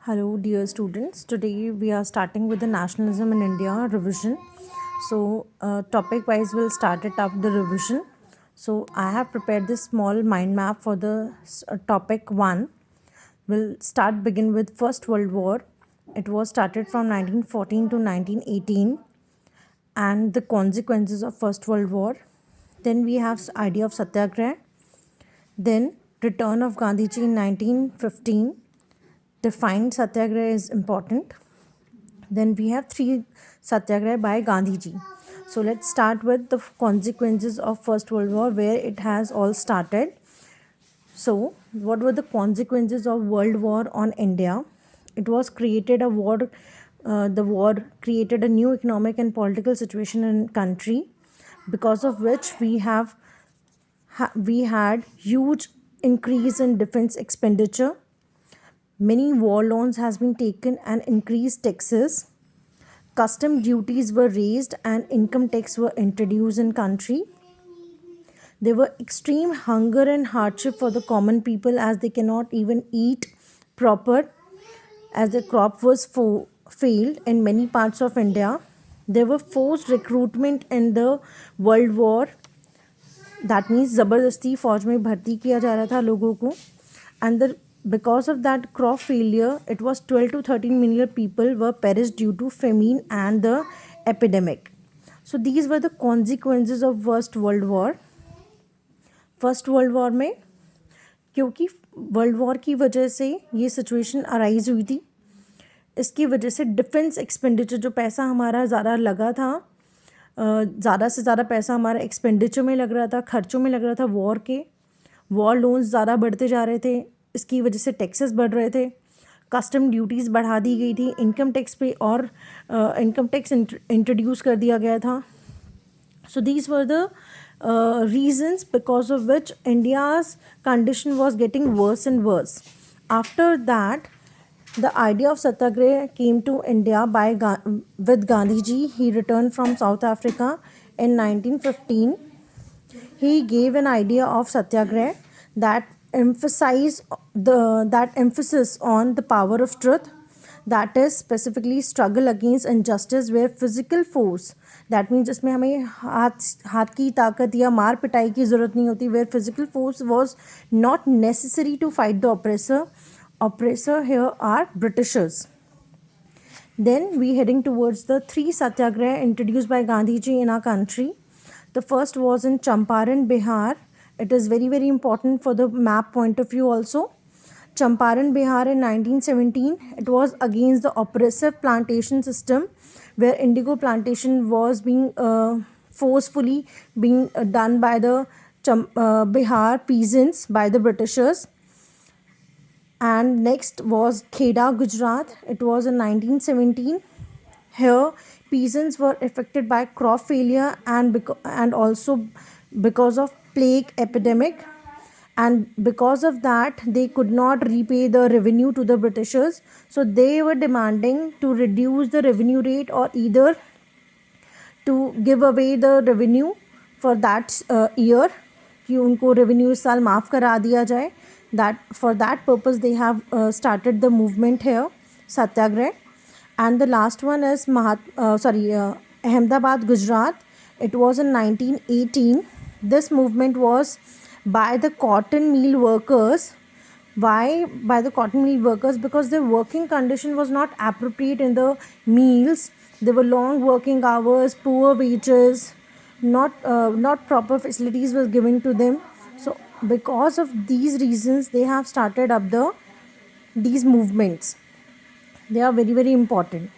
Hello, dear students. Today we are starting with the nationalism in India revision. So, topic wise, we'll start it up the revision. So, I have prepared this small mind map for the topic one. We'll begin with First World War. It was started from 1914 to 1918 and the consequences of First World War. Then we have idea of Satyagraha. Then return of Gandhiji in 1915. Defined Satyagraha is important. Then we have three Satyagraha by Gandhiji. So let's start with the consequences of First World War, where it has all started. So what were the consequences of World War on India? It was created a war. The war created a new economic and political situation in country, because of which we had huge increase in defense expenditure. Many war loans has been taken and increased taxes. Custom duties were raised and income tax were introduced in country. There were extreme hunger and hardship for the common people, as they cannot even eat proper, as the crop was failed in many parts of India. There were forced recruitment in the World War. That means ज़बरदस्ती फौज में भर्ती किया जा रहा था लोगों को. And because of that crop failure, it was 12 to 13 million people were perished due to famine and the epidemic. So these were the consequences of First World War. First world war में क्योंकि world war की वजह से ये situation arise हुई थी, इसकी वजह से डिफेंस एक्सपेंडिचर जो पैसा हमारा ज़्यादा लगा था, ज़्यादा से ज़्यादा पैसा हमारा एक्सपेंडिचर में लग रहा था, खर्चों में लग रहा था वॉर के. वॉर लोन्स ज़्यादा बढ़ते जा रहे थे, इसकी वजह से टैक्सेस बढ़ रहे थे, कस्टम ड्यूटीज़ बढ़ा दी गई थी, इनकम टैक्स पे और इनकम टैक्स इंट्रोड्यूस कर दिया गया था. So these were the reasons because of which India's condition was getting worse and worse. After that, the idea of Satyagraha came to India with Gandhiji. He returned from South Africa in 1915. He gave an idea of Satyagraha that emphasis on the power of truth, that is specifically struggle against injustice where physical force, that means जिसमें हमें हाथ की ताकत या मार पिटाई की ज़रूरत नहीं होती, where physical force was not necessary to fight the oppressor here are Britishers. Then we heading towards the three Satyagraha introduced by Gandhiji in our country. The first was in Champaran, Bihar. It is very, very important for the map point of view also. Champaran, Bihar in 1917. It was against the oppressive plantation system where indigo plantation was being forcefully being done by the Bihar peasants by the Britishers. And next was Kheda, Gujarat. It was in 1917. Here, peasants were affected by crop failure and also because of plague epidemic. And because of that, they could not repay the revenue to the Britishers. So they were demanding to reduce the revenue rate or either to give away the revenue for that year, कि उनको revenue इस साल माफ़ करा दिया जाए. That for that purpose they have started the movement here, Satyagraha. And the last one is Ahmedabad, Gujarat. It was in 1918. This movement was by the cotton mill workers. Why by the cotton mill workers? Because their working condition was not appropriate in the mills. There were long working hours, poor wages, not proper facilities was given to them. So because of these reasons, they have started up these movements. They are very, very important.